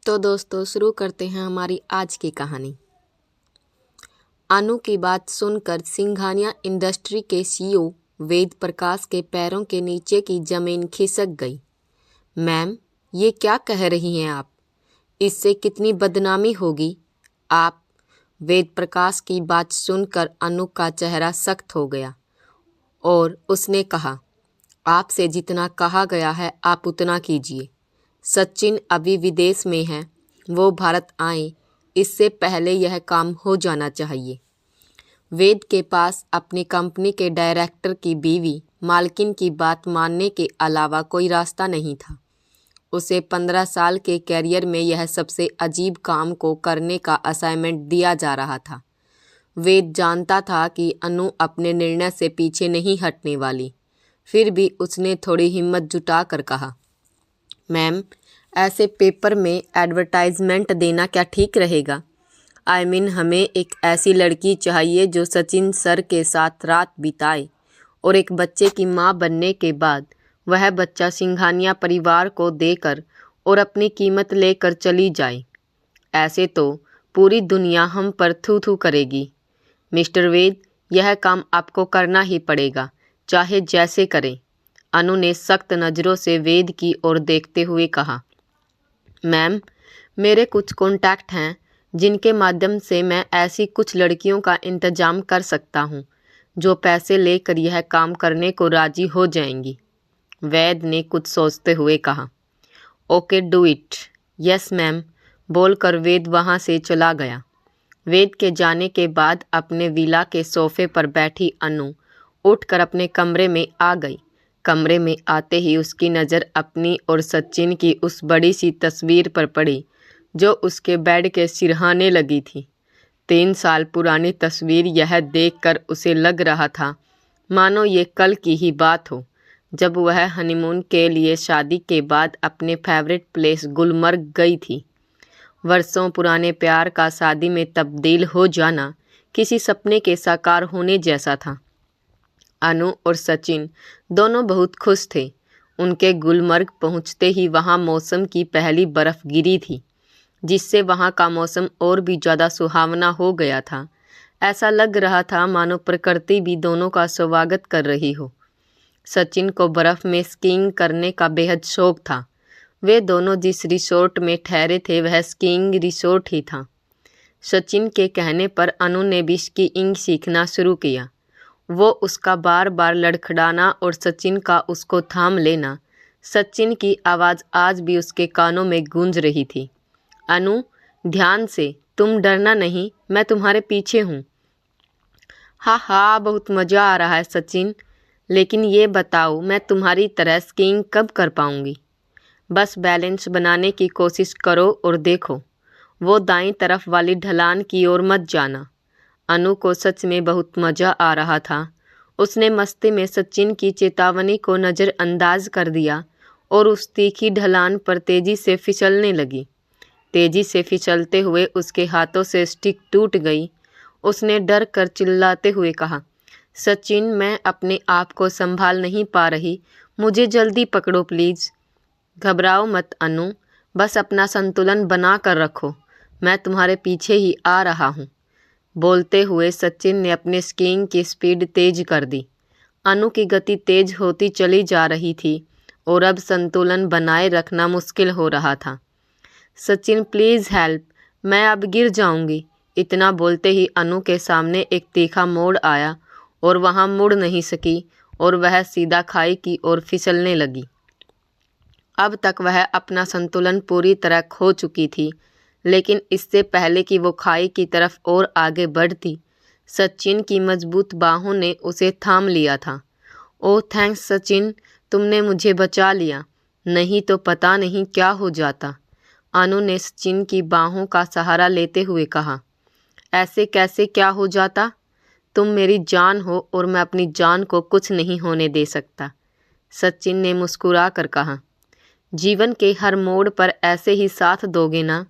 तो दोस्तों शुरू करते हैं हमारी आज की कहानी। अनु की बात सुनकर सिंघानिया इंडस्ट्री के सीईओ वेद प्रकाश के पैरों के नीचे की जमीन खिसक गई। मैम, ये क्या कह रही हैं आप? इससे कितनी बदनामी होगी आप। वेद प्रकाश की बात सुनकर अनु का चेहरा सख्त हो गया और उसने कहा, आपसे जितना कहा गया है आप उतना कीजिए। सचिन अभी विदेश में हैं, वो भारत आए इससे पहले यह काम हो जाना चाहिए। वेद के पास अपनी कंपनी के डायरेक्टर की बीवी मालकिन की बात मानने के अलावा कोई रास्ता नहीं था। उसे 15 साल के कैरियर में यह सबसे अजीब काम को करने का असाइनमेंट दिया जा रहा था। वेद जानता था कि अनु अपने निर्णय से पीछे नहीं हटने वाली, फिर भी उसने थोड़ी हिम्मत जुटाकर कहा, मैम, ऐसे पेपर में एडवर्टाइजमेंट देना क्या ठीक रहेगा? हमें एक ऐसी लड़की चाहिए जो सचिन सर के साथ रात बिताए और एक बच्चे की मां बनने के बाद वह बच्चा सिंघानिया परिवार को देकर और अपनी कीमत लेकर चली जाए। ऐसे तो पूरी दुनिया हम पर थू थू करेगी। मिस्टर वेद, यह काम आपको करना ही पड़ेगा, चाहे जैसे करें। अनु ने सख्त नज़रों से वेद की ओर देखते हुए कहा, मैम, मेरे कुछ कॉन्टैक्ट हैं जिनके माध्यम से मैं ऐसी कुछ लड़कियों का इंतजाम कर सकता हूँ जो पैसे लेकर यह काम करने को राजी हो जाएंगी। वैद ने कुछ सोचते हुए कहा, okay, do it. Yes ma'am, बोलकर वेद वहाँ से चला गया। वेद के जाने के बाद अपने विला के सोफे पर बैठी अनु उठकर अपने कमरे में आ गई। कमरे में आते ही उसकी नज़र अपनी और सचिन की उस बड़ी सी तस्वीर पर पड़ी जो उसके बेड के सिरहाने लगी थी। 3 साल पुरानी तस्वीर यह देखकर उसे लग रहा था मानो ये कल की ही बात हो, जब वह हनीमून के लिए शादी के बाद अपने फेवरेट प्लेस गुलमर्ग गई थी। वर्षों पुराने प्यार का शादी में तब्दील हो जाना किसी सपने के साकार होने जैसा था। अनु और सचिन दोनों बहुत खुश थे। उनके गुलमर्ग पहुंचते ही वहां मौसम की पहली बर्फ़ गिरी थी, जिससे वहां का मौसम और भी ज़्यादा सुहावना हो गया था। ऐसा लग रहा था मानो प्रकृति भी दोनों का स्वागत कर रही हो। सचिन को बर्फ़ में स्कीइंग करने का बेहद शौक था। वे दोनों जिस रिसोर्ट में ठहरे थे वह स्कीइंग रिसोर्ट ही था। सचिन के कहने पर अनु ने भी स्कीइंग सीखना शुरू किया। वो उसका बार बार लड़खड़ाना और सचिन का उसको थाम लेना। सचिन की आवाज़ आज भी उसके कानों में गूंज रही थी, अनु, ध्यान से, तुम डरना नहीं, मैं तुम्हारे पीछे हूँ। हाँ हाँ, बहुत मज़ा आ रहा है सचिन, लेकिन ये बताओ मैं तुम्हारी तरह स्कीइंग कब कर पाऊँगी? बस बैलेंस बनाने की कोशिश करो और देखो, वो दाईं तरफ वाली ढलान की ओर मत जाना। अनु को सच में बहुत मज़ा आ रहा था। उसने मस्ती में सचिन की चेतावनी को नज़रअंदाज कर दिया और उस तीखी ढलान पर तेज़ी से फिसलने लगी। तेज़ी से फिसलते हुए उसके हाथों से स्टिक टूट गई। उसने डर कर चिल्लाते हुए कहा, सचिन, मैं अपने आप को संभाल नहीं पा रही, मुझे जल्दी पकड़ो प्लीज़। घबराओ मत अनु, बस अपना संतुलन बना कर रखो, मैं तुम्हारे पीछे ही आ रहा हूँ। बोलते हुए सचिन ने अपने स्कीइंग की स्पीड तेज कर दी। अनु की गति तेज होती चली जा रही थी और अब संतुलन बनाए रखना मुश्किल हो रहा था। सचिन, प्लीज़ हेल्प, मैं अब गिर जाऊंगी। इतना बोलते ही अनु के सामने एक तीखा मोड़ आया और वहां मुड़ नहीं सकी और वह सीधा खाई की ओर फिसलने लगी। अब तक वह अपना संतुलन पूरी तरह खो चुकी थी, लेकिन इससे पहले कि वो खाई की तरफ और आगे बढ़ती, सचिन की मजबूत बाहों ने उसे थाम लिया था। ओह थैंक्स सचिन, तुमने मुझे बचा लिया, नहीं तो पता नहीं क्या हो जाता। अनु ने सचिन की बाहों का सहारा लेते हुए कहा, ऐसे कैसे क्या हो जाता? तुम मेरी जान हो और मैं अपनी जान को कुछ नहीं होने दे सकता। सचिन ने मुस्कुरा कर कहा, जीवन के हर मोड़ पर ऐसे ही साथ दोगे ना?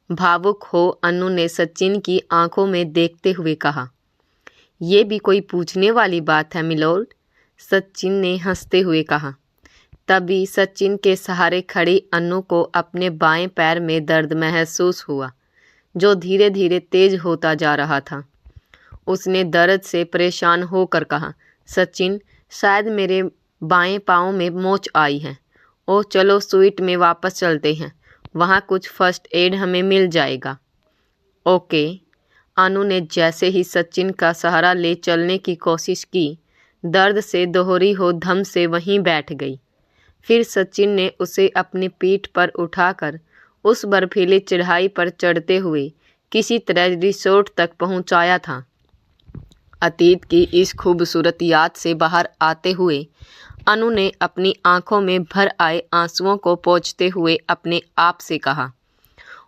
भावुक हो अनु ने सचिन की आंखों में देखते हुए कहा, ये भी कोई पूछने वाली बात है मिलोड? सचिन ने हंसते हुए कहा, तभी सचिन के सहारे खड़ी अनु को अपने बाएं पैर में दर्द महसूस हुआ, जो धीरे धीरे तेज होता जा रहा था। उसने दर्द से परेशान होकर कहा, सचिन, शायद मेरे बाएं पाँव में मोच आई है। ओह चलो स्वीट में वापस चलते हैं, वहाँ कुछ फर्स्ट एड हमें मिल जाएगा। ओके। अनु ने जैसे ही सचिन का सहारा ले चलने की कोशिश की, दर्द से दोहरी हो धम से वहीं बैठ गई। फिर सचिन ने उसे अपनी पीठ पर उठाकर उस बर्फीली चढ़ाई पर चढ़ते हुए किसी तरह रिसोर्ट तक पहुंचाया था। अतीत की इस खूबसूरत याद से बाहर आते हुए अनु ने अपनी आंखों में भर आए आंसुओं को पोंछते हुए अपने आप से कहा,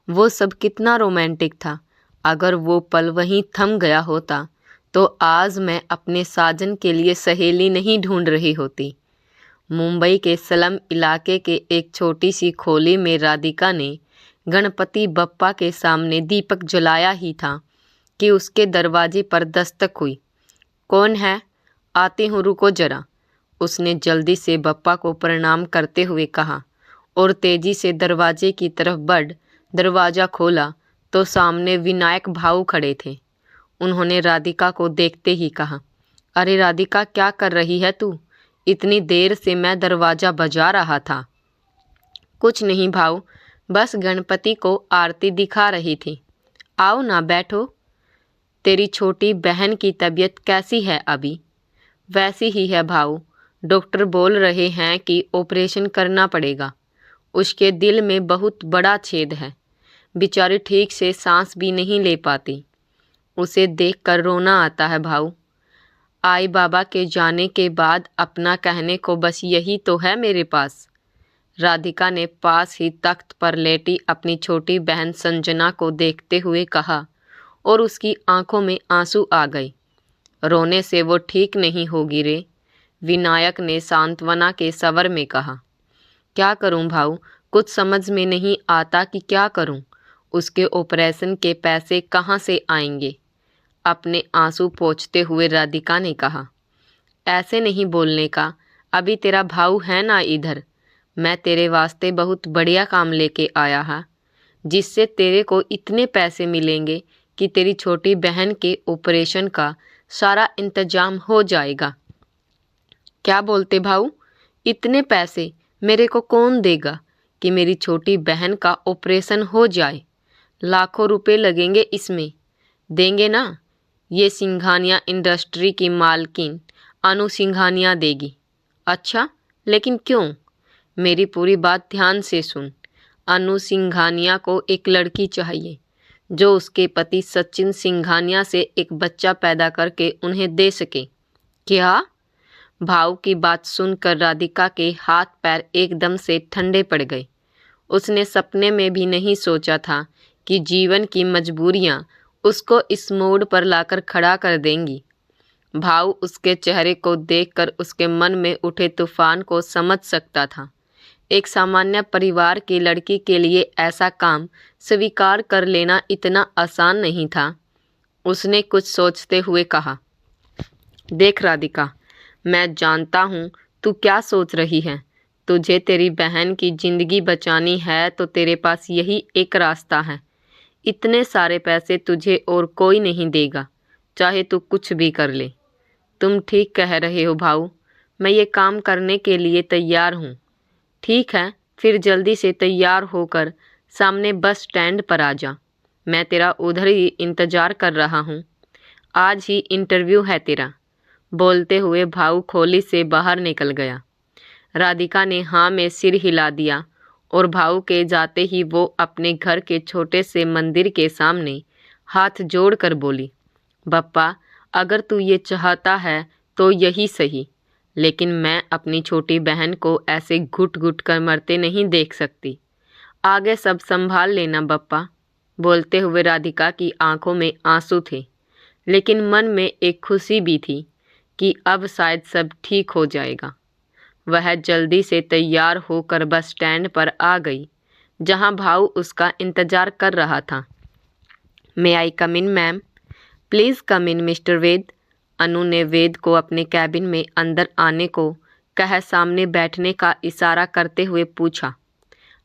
वो सब कितना रोमांटिक था। अगर वो पल वहीं थम गया होता तो आज मैं अपने साजन के लिए सहेली नहीं ढूंढ रही होती। मुंबई के स्लम इलाके के एक छोटी सी खोली में राधिका ने गणपति बप्पा के सामने दीपक जलाया ही था कि उसके दरवाजे पर दस्तक हुई। कौन है? आती हूँ, रुको जरा। उसने जल्दी से बप्पा को प्रणाम करते हुए कहा और तेजी से दरवाजे की तरफ बढ़ दरवाज़ा खोला तो सामने विनायक भाऊ खड़े थे। उन्होंने राधिका को देखते ही कहा, अरे राधिका, क्या कर रही है तू? इतनी देर से मैं दरवाज़ा बजा रहा था। कुछ नहीं भाऊ, बस गणपति को आरती दिखा रही थी। आओ ना, बैठो। तेरी छोटी बहन की तबीयत कैसी है अभी? वैसी ही है भाऊ, डॉक्टर बोल रहे हैं कि ऑपरेशन करना पड़ेगा। उसके दिल में बहुत बड़ा छेद है, बेचारी ठीक से सांस भी नहीं ले पाती। उसे देखकर रोना आता है भाऊ। आई बाबा के जाने के बाद अपना कहने को बस यही तो है मेरे पास। राधिका ने पास ही तख्त पर लेटी अपनी छोटी बहन संजना को देखते हुए कहा और उसकी आंखों में आंसू आ गए। रोने से वो ठीक नहीं होगी रे, विनायक ने सांत्वना के स्वर में कहा। क्या करूं भाऊ, कुछ समझ में नहीं आता कि क्या करूं। उसके ऑपरेशन के पैसे कहाँ से आएंगे? अपने आंसू पोंछते हुए राधिका ने कहा। ऐसे नहीं बोलने का, अभी तेरा भाऊ है ना इधर। मैं तेरे वास्ते बहुत बढ़िया काम लेके आया है, जिससे तेरे को इतने पैसे मिलेंगे कि तेरी छोटी बहन के ऑपरेशन का सारा इंतजाम हो जाएगा। क्या बोलते भाऊ? इतने पैसे मेरे को कौन देगा कि मेरी छोटी बहन का ऑपरेशन हो जाए? लाखों रुपए लगेंगे इसमें। देंगे ना? ये सिंघानिया इंडस्ट्री की मालकिन अनु सिंघानिया देगी। अच्छा, लेकिन क्यों? मेरी पूरी बात ध्यान से सुन। अनु सिंघानिया को एक लड़की चाहिए जो उसके पति सचिन सिंघानिया से एक बच्चा पैदा करके उन्हें दे सके। क्या? भाऊ की बात सुनकर राधिका के हाथ पैर एकदम से ठंडे पड़ गए। उसने सपने में भी नहीं सोचा था कि जीवन की मजबूरियां उसको इस मोड़ पर लाकर खड़ा कर देंगी। भाऊ उसके चेहरे को देखकर उसके मन में उठे तूफान को समझ सकता था। एक सामान्य परिवार की लड़की के लिए ऐसा काम स्वीकार कर लेना इतना आसान नहीं था। उसने कुछ सोचते हुए कहा, देख राधिका, मैं जानता हूँ तू क्या सोच रही है। तुझे तेरी बहन की ज़िंदगी बचानी है तो तेरे पास यही एक रास्ता है। इतने सारे पैसे तुझे और कोई नहीं देगा, चाहे तू कुछ भी कर ले। तुम ठीक कह रहे हो भाऊ, मैं ये काम करने के लिए तैयार हूँ। ठीक है, फिर जल्दी से तैयार होकर सामने बस स्टैंड पर आ जा। मैं तेरा उधर ही इंतज़ार कर रहा हूँ। आज ही इंटरव्यू है तेरा। बोलते हुए भाऊ खोली से बाहर निकल गया। राधिका ने हाँ में सिर हिला दिया और भाऊ के जाते ही वो अपने घर के छोटे से मंदिर के सामने हाथ जोड़कर बोली, बप्पा, अगर तू ये चाहता है तो यही सही, लेकिन मैं अपनी छोटी बहन को ऐसे घुट घुट कर मरते नहीं देख सकती। आगे सब संभाल लेना बप्पा। बोलते हुए राधिका की आंखों में आंसू थे, लेकिन मन में एक खुशी भी थी कि अब शायद सब ठीक हो जाएगा। वह जल्दी से तैयार होकर बस स्टैंड पर आ गई, जहां भाऊ उसका इंतज़ार कर रहा था। May I come in ma'am? Please come in mister Ved. Anu ने वेद को अपने कैबिन में अंदर आने को कह सामने बैठने का इशारा करते हुए पूछा।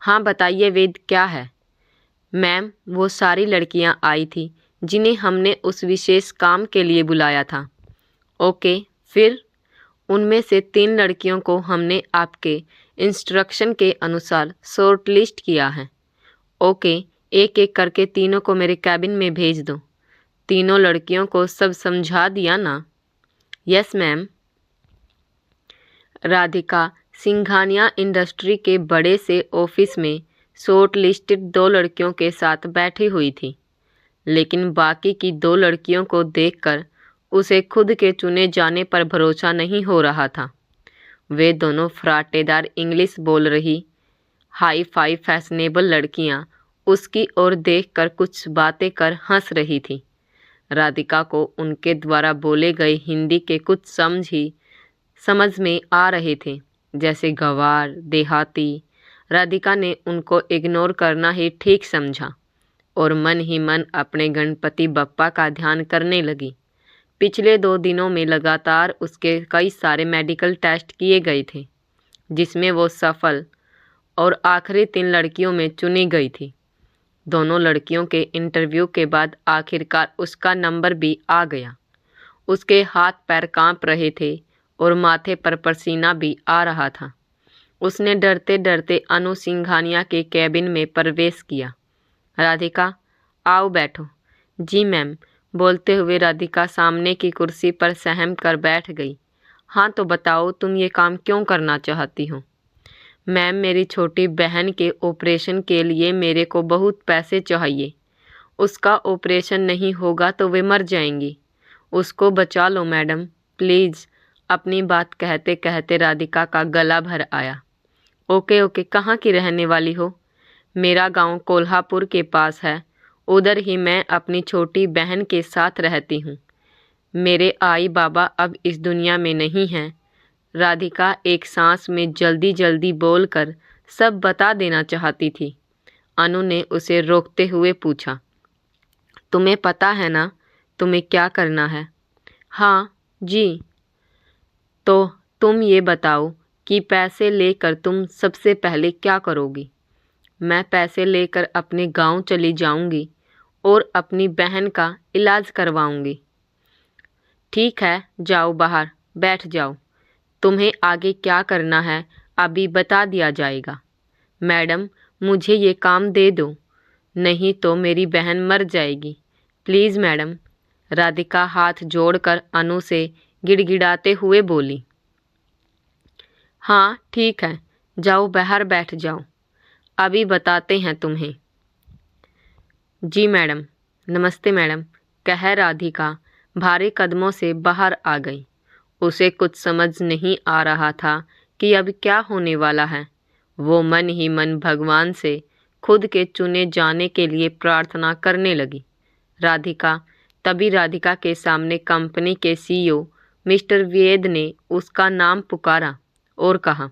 हाँ बताइए वेद, क्या है? मैम, वो सारी लड़कियां आई थी जिन्हें हमने उस विशेष काम के लिए बुलाया था। ओके, फिर? उनमें से 3 लड़कियों को हमने आपके इंस्ट्रक्शन के अनुसार शॉर्ट लिस्ट किया है। ओके, एक एक करके तीनों को मेरे कैबिन में भेज दो। तीनों लड़कियों को सब समझा दिया ना? Yes ma'am. Radhika Singhania industry के बड़े से ऑफिस में शॉर्ट लिस्टेड 2 लड़कियों के साथ बैठी हुई थी, लेकिन बाकी की 2 लड़कियों को देखकर उसे खुद के चुने जाने पर भरोसा नहीं हो रहा था। वे दोनों फराटेदार इंग्लिश बोल रही हाई फाई फैशनेबल लड़कियां उसकी ओर देखकर कुछ बातें कर हंस रही थी। राधिका को उनके द्वारा बोले गए हिंदी के कुछ समझ में आ रहे थे, जैसे गंवार, देहाती। राधिका ने उनको इग्नोर करना ही ठीक समझा और मन ही मन अपने गणपति बप्पा का ध्यान करने लगी। पिछले 2 दिनों में लगातार उसके कई सारे मेडिकल टेस्ट किए गए थे, जिसमें वो सफल और आखिरी 3 लड़कियों में चुनी गई थी। दोनों लड़कियों के इंटरव्यू के बाद आखिरकार उसका नंबर भी आ गया। उसके हाथ पैर कांप रहे थे और माथे पर पसीना भी आ रहा था। उसने डरते डरते अनु सिंघानिया के कैबिन में प्रवेश किया। राधिका, आओ बैठो। जी मैम, बोलते हुए राधिका सामने की कुर्सी पर सहम कर बैठ गई। हाँ तो बताओ, तुम ये काम क्यों करना चाहती हो? मैम, मेरी छोटी बहन के ऑपरेशन के लिए मेरे को बहुत पैसे चाहिए। उसका ऑपरेशन नहीं होगा तो वे मर जाएंगी। उसको बचा लो मैडम, प्लीज़। अपनी बात कहते कहते राधिका का गला भर आया। ओके ओके, कहाँ की रहने वाली हो? मेरा गांव कोल्हापुर के पास है, उधर ही मैं अपनी छोटी बहन के साथ रहती हूँ। मेरे आई बाबा अब इस दुनिया में नहीं हैं। राधिका एक सांस में जल्दी जल्दी बोलकर सब बता देना चाहती थी। अनु ने उसे रोकते हुए पूछा, तुम्हें पता है ना तुम्हें क्या करना है? हाँ जी। तो तुम ये बताओ कि पैसे लेकर तुम सबसे पहले क्या करोगी? मैं पैसे लेकर अपने गांव चली जाऊंगी और अपनी बहन का इलाज करवाऊंगी। ठीक है, जाओ बाहर बैठ जाओ। तुम्हें आगे क्या करना है अभी बता दिया जाएगा। मैडम, मुझे ये काम दे दो, नहीं तो मेरी बहन मर जाएगी। Please madam. राधिका हाथ जोड़कर अनु से गिड़गिड़ाते हुए बोली। हाँ ठीक है, जाओ बाहर बैठ जाओ, अभी बताते हैं तुम्हें। जी मैडम। नमस्ते मैडम, कह राधिका भारी कदमों से बाहर आ गई। उसे कुछ समझ नहीं आ रहा था कि अब क्या होने वाला है। वो मन ही मन भगवान से खुद के चुने जाने के लिए प्रार्थना करने लगी। तभी राधिका के सामने कंपनी के सीईओ मिस्टर वेद ने उसका नाम पुकारा और कहा,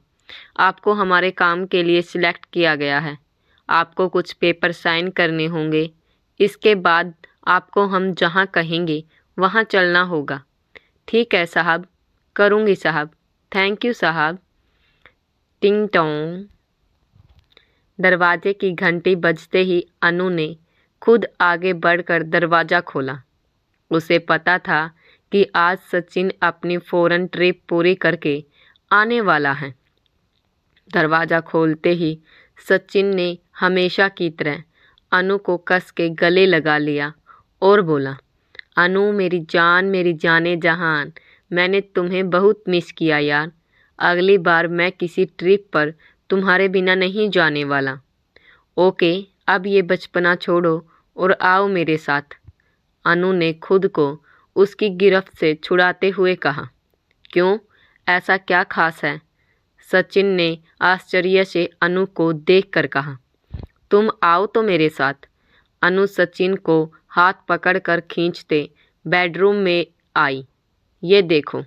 आपको हमारे काम के लिए सिलेक्ट किया गया है। आपको कुछ पेपर साइन करने होंगे। इसके बाद आपको हम जहाँ कहेंगे वहाँ चलना होगा। ठीक है साहब, करूँगी साहब। थैंक यू साहब। टिंग टोंग। दरवाजे की घंटी बजते ही अनु ने खुद आगे बढ़कर दरवाज़ा खोला। उसे पता था कि आज सचिन अपनी फॉरेन ट्रिप पूरी करके आने वाला है। दरवाज़ा खोलते ही सचिन ने हमेशा की तरह अनु को कस के गले लगा लिया और बोला, अनु मेरी जान, मेरी जाने जहान, मैंने तुम्हें बहुत मिस किया यार। अगली बार मैं किसी ट्रिप पर तुम्हारे बिना नहीं जाने वाला। ओके, अब ये बचपना छोड़ो और आओ मेरे साथ। अनु ने खुद को उसकी गिरफ्त से छुड़ाते हुए कहा। क्यों, ऐसा क्या खास है? सचिन ने आश्चर्य से अनु को देखकर कहा। तुम आओ तो मेरे साथ। अनु सचिन को हाथ पकड़कर खींचते बेडरूम में आई। ये देखो,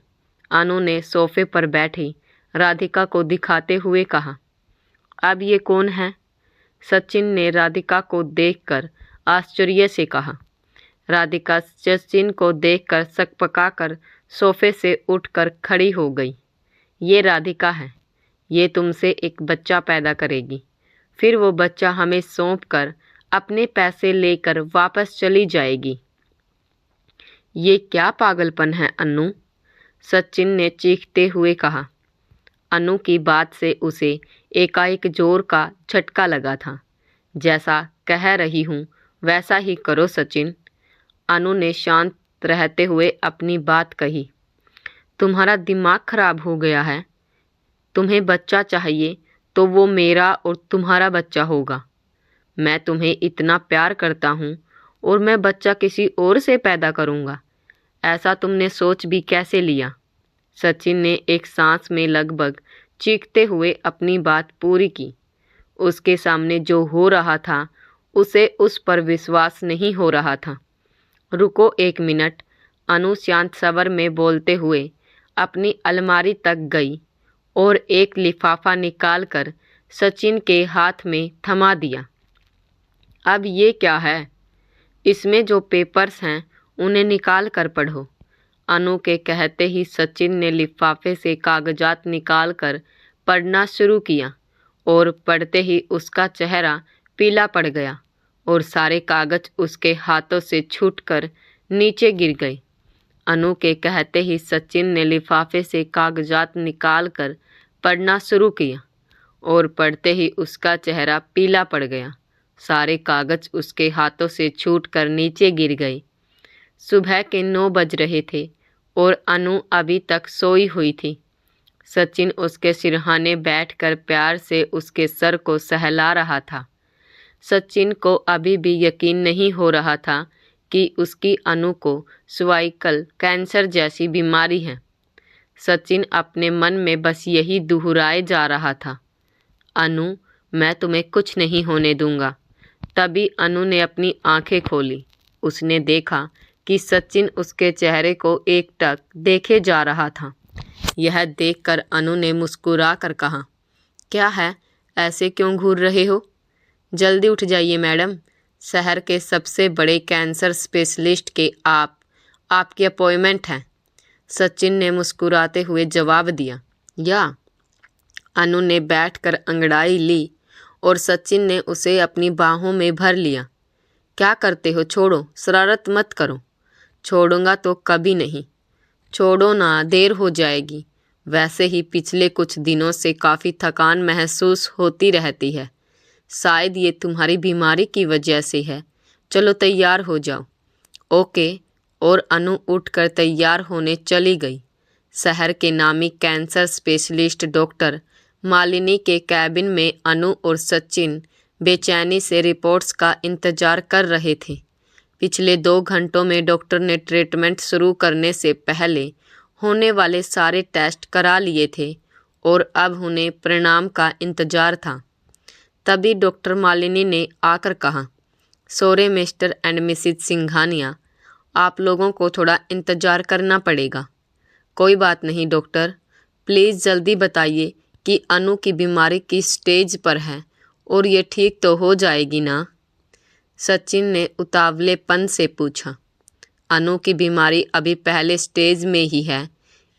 अनु ने सोफे पर बैठी राधिका को दिखाते हुए कहा। अब ये कौन है? सचिन ने राधिका को देखकर आश्चर्य से कहा। राधिका सचिन को देखकर सकपकाकर सोफे से उठकर खड़ी हो गई। ये राधिका है, ये तुमसे एक बच्चा पैदा करेगी, फिर वो बच्चा हमें सौंप कर अपने पैसे लेकर वापस चली जाएगी। ये क्या पागलपन है अनु? सचिन ने चीखते हुए कहा। अनु की बात से उसे एकाएक जोर का झटका लगा था। जैसा कह रही हूँ वैसा ही करो सचिन, अनु ने शांत रहते हुए अपनी बात कही। तुम्हारा दिमाग खराब हो गया है? तुम्हें बच्चा चाहिए तो वो मेरा और तुम्हारा बच्चा होगा। मैं तुम्हें इतना प्यार करता हूँ और मैं बच्चा किसी और से पैदा करूँगा, ऐसा तुमने सोच भी कैसे लिया? सचिन ने एक सांस में लगभग चीखते हुए अपनी बात पूरी की। उसके सामने जो हो रहा था उसे उस पर विश्वास नहीं हो रहा था। रुको 1 मिनट, अनु शांत स्वर में बोलते हुए अपनी अलमारी तक गई और एक लिफाफा निकालकर सचिन के हाथ में थमा दिया। अब ये क्या है? इसमें जो पेपर्स हैं उन्हें निकाल कर पढ़ो। अनु के कहते ही सचिन ने लिफाफे से कागजात निकालकर पढ़ना शुरू किया और पढ़ते ही उसका चेहरा पीला पड़ गया और सारे कागज उसके हाथों से छूटकर नीचे गिर गए। अनु के कहते ही सचिन ने लिफाफे से कागजात निकालकर पढ़ना शुरू किया और पढ़ते ही उसका चेहरा पीला पड़ गया। सारे कागज उसके हाथों से छूटकर नीचे गिर गए। सुबह के 9 बज रहे थे और अनु अभी तक सोई हुई थी। सचिन उसके सिरहाने बैठकर प्यार से उसके सर को सहला रहा था। सचिन को अभी भी यकीन नहीं हो रहा था कि उसकी अनु को सर्वाइकल कैंसर जैसी बीमारी है। सचिन अपने मन में बस यही दोहराए जा रहा था, अनु, मैं तुम्हें कुछ नहीं होने दूंगा। तभी अनु ने अपनी आंखें खोली। उसने देखा कि सचिन उसके चेहरे को एकटक देखे जा रहा था। यह देखकर अनु ने मुस्कुरा कर कहा, क्या है, ऐसे क्यों घूर रहे हो? जल्दी उठ जाइए मैडम, शहर के सबसे बड़े कैंसर स्पेशलिस्ट के आपकी अपॉइंटमेंट है। सचिन ने मुस्कुराते हुए जवाब दिया। या अनु ने बैठकर अंगड़ाई ली और सचिन ने उसे अपनी बाहों में भर लिया। क्या करते हो? छोड़ो, शरारत मत करो। छोड़ूंगा तो कभी नहीं। छोड़ो ना, देर हो जाएगी। वैसे ही पिछले कुछ दिनों से काफ़ी थकान महसूस होती रहती है, शायद ये तुम्हारी बीमारी की वजह से है। चलो तैयार हो जाओ। ओके। और अनु उठकर तैयार होने चली गई। शहर के नामी कैंसर स्पेशलिस्ट डॉक्टर मालिनी के कैबिन में अनु और सचिन बेचैनी से रिपोर्ट्स का इंतजार कर रहे थे। पिछले 2 घंटों में डॉक्टर ने ट्रीटमेंट शुरू करने से पहले होने वाले सारे टेस्ट करा लिए थे और अब उन्हें परिणाम का इंतजार था। तभी डॉक्टर मालिनी ने आकर कहा, sorry mister and Mrs Singhania, आप लोगों को थोड़ा इंतजार करना पड़ेगा। कोई बात नहीं डॉक्टर, प्लीज़ जल्दी बताइए कि अनु की बीमारी किस स्टेज पर है और ये ठीक तो हो जाएगी ना? सचिन ने उतावलेपन से पूछा। अनु की बीमारी अभी पहले स्टेज में ही है,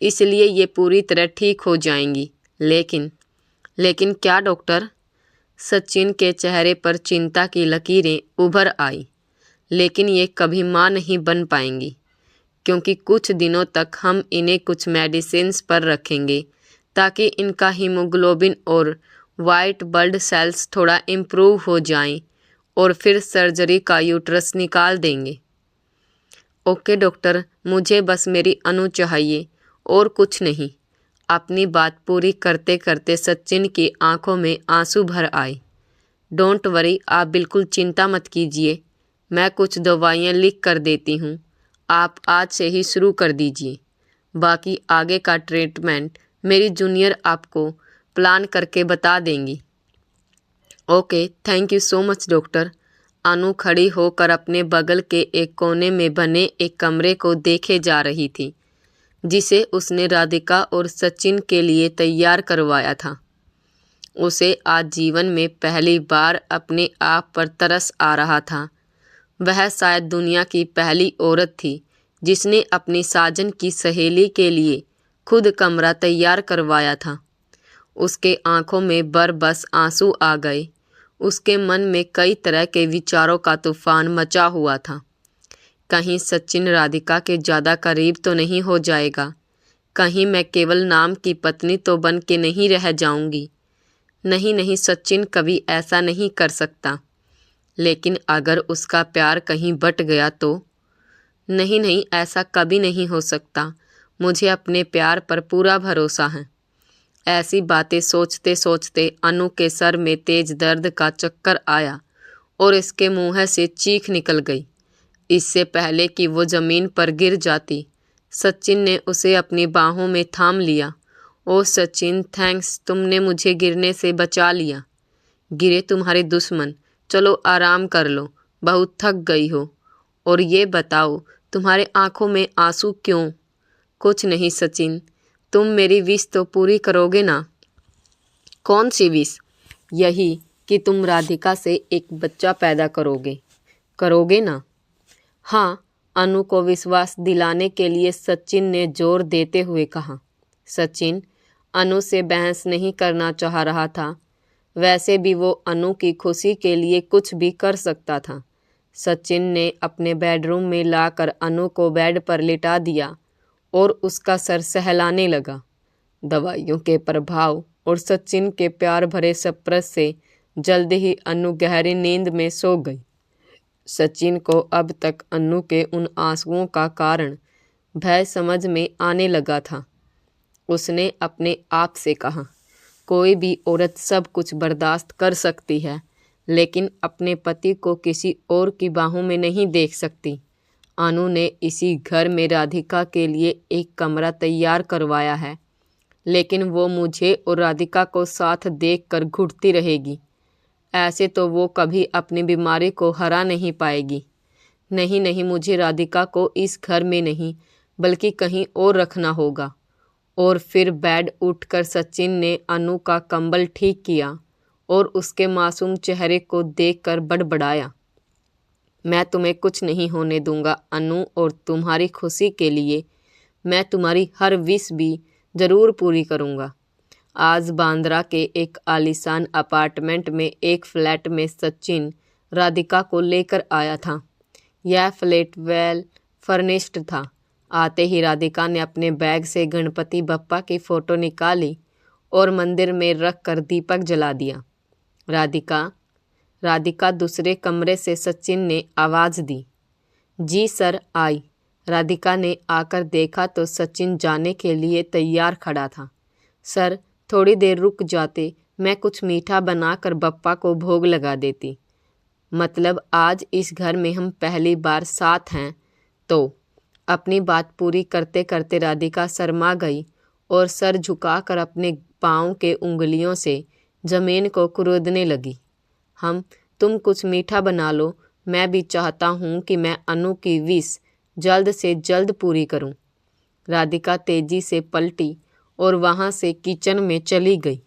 इसलिए ये पूरी तरह ठीक हो जाएंगी। लेकिन क्या डॉक्टर? सचिन के चेहरे पर चिंता की लकीरें उभर आई। लेकिन ये कभी माँ नहीं बन पाएंगी, क्योंकि कुछ दिनों तक हम इन्हें कुछ मेडिसिन्स पर रखेंगे ताकि इनका हीमोग्लोबिन और वाइट ब्लड सेल्स थोड़ा इम्प्रूव हो जाएं और फिर सर्जरी का यूट्रस निकाल देंगे। ओके डॉक्टर, मुझे बस मेरी अनु चाहिए और कुछ नहीं। अपनी बात पूरी करते करते सचिन की आंखों में आंसू भर आए। डोंट वरी, आप बिल्कुल चिंता मत कीजिए, मैं कुछ दवाइयाँ लिख कर देती हूँ, आप आज से ही शुरू कर दीजिए। बाकी आगे का ट्रीटमेंट मेरी जूनियर आपको प्लान करके बता देंगी। Okay, thank you so much doctor. Anu खड़ी होकर अपने बगल के एक कोने में बने एक कमरे को देखे जा रही थी, जिसे उसने राधिका और सचिन के लिए तैयार करवाया था। उसे आज जीवन में पहली बार अपने आप पर तरस आ रहा था। वह शायद दुनिया की पहली औरत थी जिसने अपनी साजन की सहेली के लिए खुद कमरा तैयार करवाया था। उसके आंखों में बरबस आंसू आ गए। उसके मन में कई तरह के विचारों का तूफान मचा हुआ था। कहीं सचिन राधिका के ज़्यादा करीब तो नहीं हो जाएगा, कहीं मैं केवल नाम की पत्नी तो बन के नहीं रह जाऊंगी। नहीं नहीं, सचिन कभी ऐसा नहीं कर सकता। लेकिन अगर उसका प्यार कहीं बट गया तो? नहीं नहीं, ऐसा कभी नहीं हो सकता। मुझे अपने प्यार पर पूरा भरोसा है। ऐसी बातें सोचते सोचते अनु के सर में तेज दर्द का चक्कर आया और इसके मुंह से चीख निकल गई। इससे पहले कि वो ज़मीन पर गिर जाती, सचिन ने उसे अपनी बाहों में थाम लिया। ओ सचिन, थैंक्स, तुमने मुझे गिरने से बचा लिया। गिरे तुम्हारे दुश्मन, चलो आराम कर लो, बहुत थक गई हो। और ये बताओ, तुम्हारे आंखों में आंसू क्यों? कुछ नहीं सचिन, तुम मेरी विश तो पूरी करोगे ना? कौन सी विश? यही कि तुम राधिका से एक बच्चा पैदा करोगे ना? हाँ, अनु को विश्वास दिलाने के लिए सचिन ने जोर देते हुए कहा। सचिन अनु से बहस नहीं करना चाह रहा था। वैसे भी वो अनु की खुशी के लिए कुछ भी कर सकता था। सचिन ने अपने बेडरूम में लाकर अनु को बेड पर लिटा दिया और उसका सर सहलाने लगा। दवाइयों के प्रभाव और सचिन के प्यार भरे स्पर्श से जल्द ही अनु गहरी नींद में सो गई। सचिन को अब तक अनु के उन आंसुओं का कारण भय समझ में आने लगा था। उसने अपने आप से कहा, कोई भी औरत सब कुछ बर्दाश्त कर सकती है, लेकिन अपने पति को किसी और की बाहों में नहीं देख सकती। अनु ने इसी घर में राधिका के लिए एक कमरा तैयार करवाया है, लेकिन वो मुझे और राधिका को साथ देखकर घुटती रहेगी। ऐसे तो वो कभी अपनी बीमारी को हरा नहीं पाएगी। नहीं नहीं, मुझे राधिका को इस घर में नहीं बल्कि कहीं और रखना होगा। और फिर बेड उठकर सचिन ने अनु का कंबल ठीक किया और उसके मासूम चेहरे को देखकर बड़बड़ाया, मैं तुम्हें कुछ नहीं होने दूंगा अनु, और तुम्हारी खुशी के लिए मैं तुम्हारी हर विश भी ज़रूर पूरी करूंगा। आज बांद्रा के एक आलीशान अपार्टमेंट में एक फ्लैट में सचिन राधिका को लेकर आया था। यह फ्लैट वेल फर्निश्ड था। आते ही राधिका ने अपने बैग से गणपति बप्पा की फ़ोटो निकाली और मंदिर में रख कर दीपक जला दिया। राधिका दूसरे कमरे से सचिन ने आवाज़ दी। जी सर, आई। राधिका ने आकर देखा तो सचिन जाने के लिए तैयार खड़ा था। सर, थोड़ी देर रुक जाते, मैं कुछ मीठा बनाकर बप्पा को भोग लगा देती। मतलब आज इस घर में हम पहली बार साथ हैं तो। अपनी बात पूरी करते करते राधिका शर्मा गई और सर झुकाकर अपने पाँव के उंगलियों से ज़मीन को कुरेदने लगी। तुम कुछ मीठा बना लो, मैं भी चाहता हूँ कि मैं अनु की विश जल्द से जल्द पूरी करूँ। राधिका तेजी से पलटी और वहाँ से किचन में चली गई।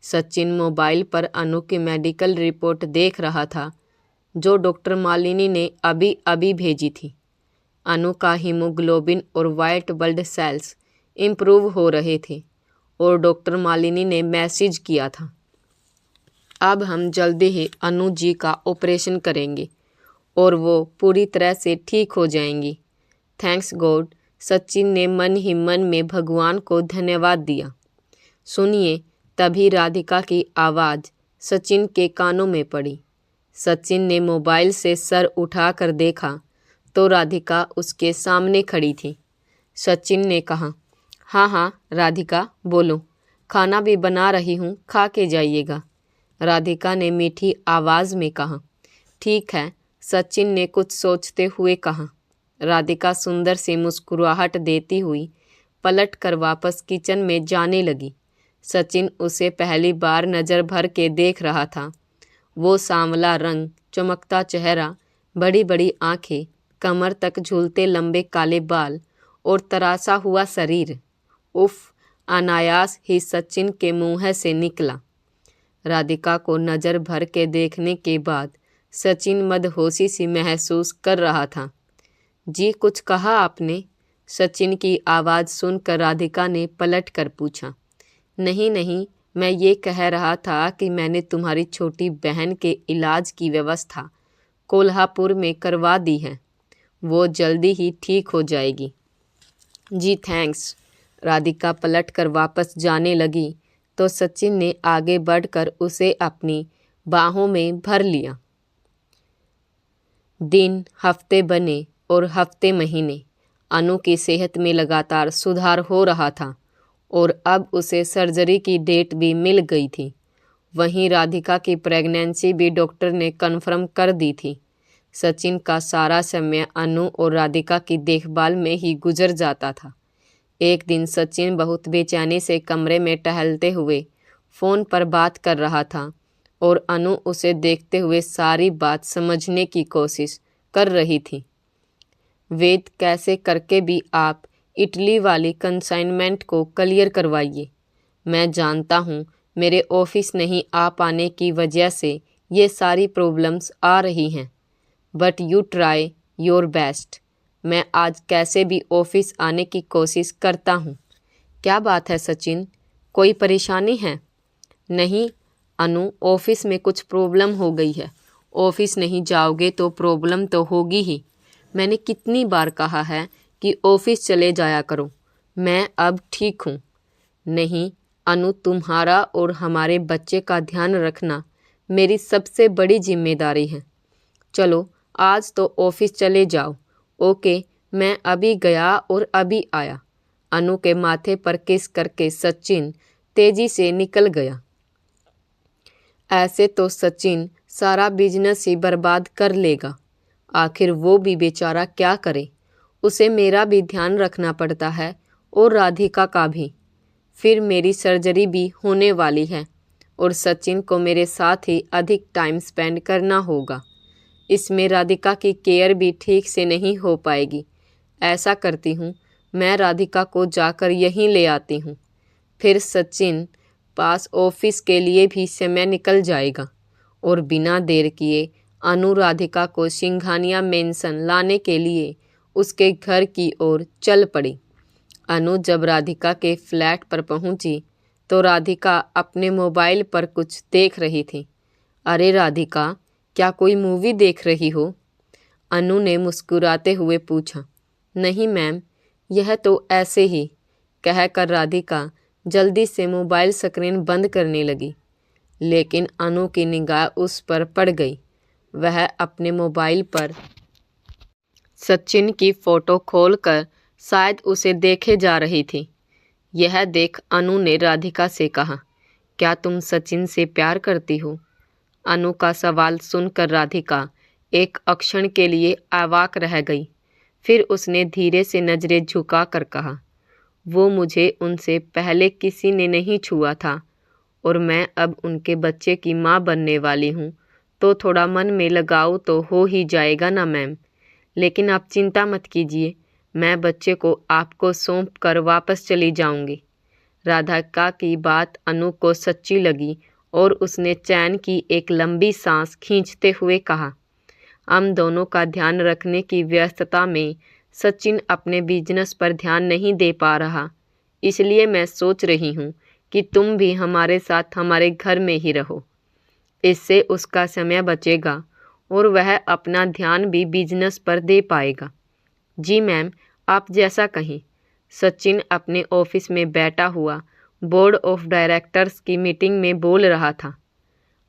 सचिन मोबाइल पर अनु की मेडिकल रिपोर्ट देख रहा था, जो डॉक्टर मालिनी ने अभी अभी भेजी थी। अनु का हीमोग्लोबिन और वाइट ब्लड सेल्स इम्प्रूव हो रहे थे और डॉक्टर मालिनी ने मैसेज किया था, अब हम जल्दी ही अनु जी का ऑपरेशन करेंगे और वो पूरी तरह से ठीक हो जाएंगी। Thanks God. सचिन ने मन ही मन में भगवान को धन्यवाद दिया। सुनिए, तभी राधिका की आवाज़ सचिन के कानों में पड़ी। सचिन ने मोबाइल से सर उठाकर देखा तो राधिका उसके सामने खड़ी थी। सचिन ने कहा, हाँ हाँ राधिका, बोलो, खाना भी बना रही हूँ, खा के जाइएगा। राधिका ने मीठी आवाज़ में कहा। ठीक है, सचिन ने कुछ सोचते हुए कहा। राधिका सुंदर सी मुस्कुराहट देती हुई पलट कर वापस किचन में जाने लगी। सचिन उसे पहली बार नज़र भर के देख रहा था। वो सांवला रंग, चमकता चेहरा, बड़ी बड़ी आंखें, कमर तक झूलते लंबे काले बाल और तरासा हुआ शरीर। उफ, अनायास ही सचिन के मुंह से निकला। राधिका को नज़र भर के देखने के बाद सचिन मदहोशी सी महसूस कर रहा था। जी, कुछ कहा आपने? सचिन की आवाज़ सुनकर राधिका ने पलट कर पूछा। नहीं नहीं, मैं ये कह रहा था कि मैंने तुम्हारी छोटी बहन के इलाज की व्यवस्था कोल्हापुर में करवा दी है। वो जल्दी ही ठीक हो जाएगी। जी थैंक्स। राधिका पलट कर वापस जाने लगी तो सचिन ने आगे बढ़कर उसे अपनी बाहों में भर लिया। दिन हफ्ते बने और हफ्ते महीने। अनु की सेहत में लगातार सुधार हो रहा था और अब उसे सर्जरी की डेट भी मिल गई थी। वहीं राधिका की प्रेगनेंसी भी डॉक्टर ने कन्फर्म कर दी थी। सचिन का सारा समय अनु और राधिका की देखभाल में ही गुजर जाता था। एक दिन सचिन बहुत बेचैनी से कमरे में टहलते हुए फ़ोन पर बात कर रहा था और अनु उसे देखते हुए सारी बात समझने की कोशिश कर रही थी। वेद, कैसे करके भी आप इटली वाली कंसाइनमेंट को क्लियर करवाइए। मैं जानता हूँ मेरे ऑफिस नहीं आ पाने की वजह से ये सारी प्रॉब्लम्स आ रही हैं, but you try your best. मैं आज कैसे भी ऑफिस आने की कोशिश करता हूँ। क्या बात है सचिन, कोई परेशानी है? नहीं अनु, ऑफिस में कुछ प्रॉब्लम हो गई है। ऑफिस नहीं जाओगे तो प्रॉब्लम तो होगी ही। मैंने कितनी बार कहा है कि ऑफिस चले जाया करो। मैं अब ठीक हूँ। नहीं अनु, तुम्हारा और हमारे बच्चे का ध्यान रखना मेरी सबसे बड़ी जिम्मेदारी है। चलो आज तो ऑफिस चले जाओ। ओके, मैं अभी गया और अभी आया। अनु के माथे पर किस करके सचिन तेजी से निकल गया। ऐसे तो सचिन सारा बिजनेस ही बर्बाद कर लेगा। आखिर वो भी बेचारा क्या करे। उसे मेरा भी ध्यान रखना पड़ता है और राधिका का भी। फिर मेरी सर्जरी भी होने वाली है और सचिन को मेरे साथ ही अधिक टाइम स्पेंड करना होगा। इसमें राधिका की केयर भी ठीक से नहीं हो पाएगी। ऐसा करती हूँ, मैं राधिका को जाकर यहीं ले आती हूँ। फिर सचिन पास ऑफिस के लिए भी समय निकल जाएगा और बिना देर किए अनु राधिका को सिंघानिया मेंशन लाने के लिए उसके घर की ओर चल पड़ी। अनु जब राधिका के फ्लैट पर पहुंची तो राधिका अपने मोबाइल पर कुछ देख रही थी। अरे राधिका, क्या कोई मूवी देख रही हो? अनु ने मुस्कुराते हुए पूछा। नहीं मैम, यह तो ऐसे ही, कहकर राधिका जल्दी से मोबाइल स्क्रीन बंद करने लगी। लेकिन अनु की निगाह उस पर पड़ गई। वह अपने मोबाइल पर सचिन की फ़ोटो खोलकर शायद उसे देखे जा रही थी। यह देख अनु ने राधिका से कहा, क्या तुम सचिन से प्यार करती हो? अनु का सवाल सुनकर राधिका एक क्षण के लिए अवाक रह गई। फिर उसने धीरे से नज़रें झुकाकर कहा, वो मुझे उनसे पहले किसी ने नहीं छुआ था और मैं अब उनके बच्चे की माँ बनने वाली हूँ, तो थोड़ा मन में लगाव तो हो ही जाएगा ना मैम। लेकिन आप चिंता मत कीजिए, मैं बच्चे को आपको सौंप कर वापस चली जाऊंगी। राधिका की बात अनु को सच्ची लगी और उसने चैन की एक लंबी सांस खींचते हुए कहा, हम दोनों का ध्यान रखने की व्यस्तता में सचिन अपने बिजनेस पर ध्यान नहीं दे पा रहा, इसलिए मैं सोच रही हूँ कि तुम भी हमारे साथ हमारे घर में ही रहो। इससे उसका समय बचेगा और वह अपना ध्यान भी बिजनेस पर दे पाएगा। जी मैम, आप जैसा कहें। सचिन अपने ऑफिस में बैठा हुआ बोर्ड ऑफ डायरेक्टर्स की मीटिंग में बोल रहा था।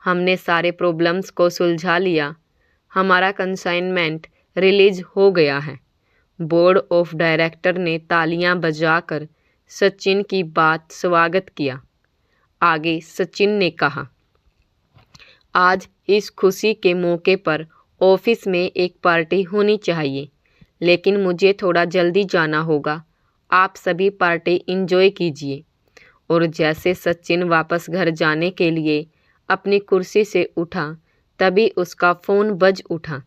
हमने सारे प्रॉब्लम्स को सुलझा लिया। हमारा कंसाइनमेंट रिलीज हो गया है। बोर्ड ऑफ डायरेक्टर ने तालियां बजाकर सचिन की बात स्वागत किया। आगे सचिन ने कहा, आज इस खुशी के मौके पर ऑफिस में एक पार्टी होनी चाहिए, लेकिन मुझे थोड़ा जल्दी जाना होगा। आप सभी पार्टी एंजॉय कीजिए। और जैसे सचिन वापस घर जाने के लिए अपनी कुर्सी से उठा, तभी उसका फ़ोन बज उठा।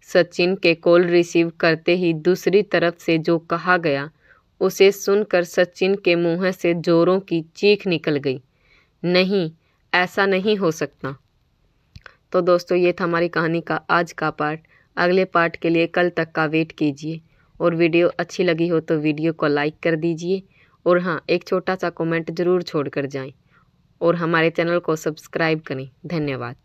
सचिन के कॉल रिसीव करते ही दूसरी तरफ से जो कहा गया, उसे सुनकर सचिन के मुंह से जोरों की चीख निकल गई। नहीं, ऐसा नहीं हो सकता। तो दोस्तों, ये था हमारी कहानी का आज का पार्ट। अगले पार्ट के लिए कल तक का वेट कीजिए और वीडियो अच्छी लगी हो तो वीडियो को लाइक कर दीजिए और हाँ, एक छोटा सा कमेंट ज़रूर छोड़ कर जाएं और हमारे चैनल को सब्सक्राइब करें। धन्यवाद।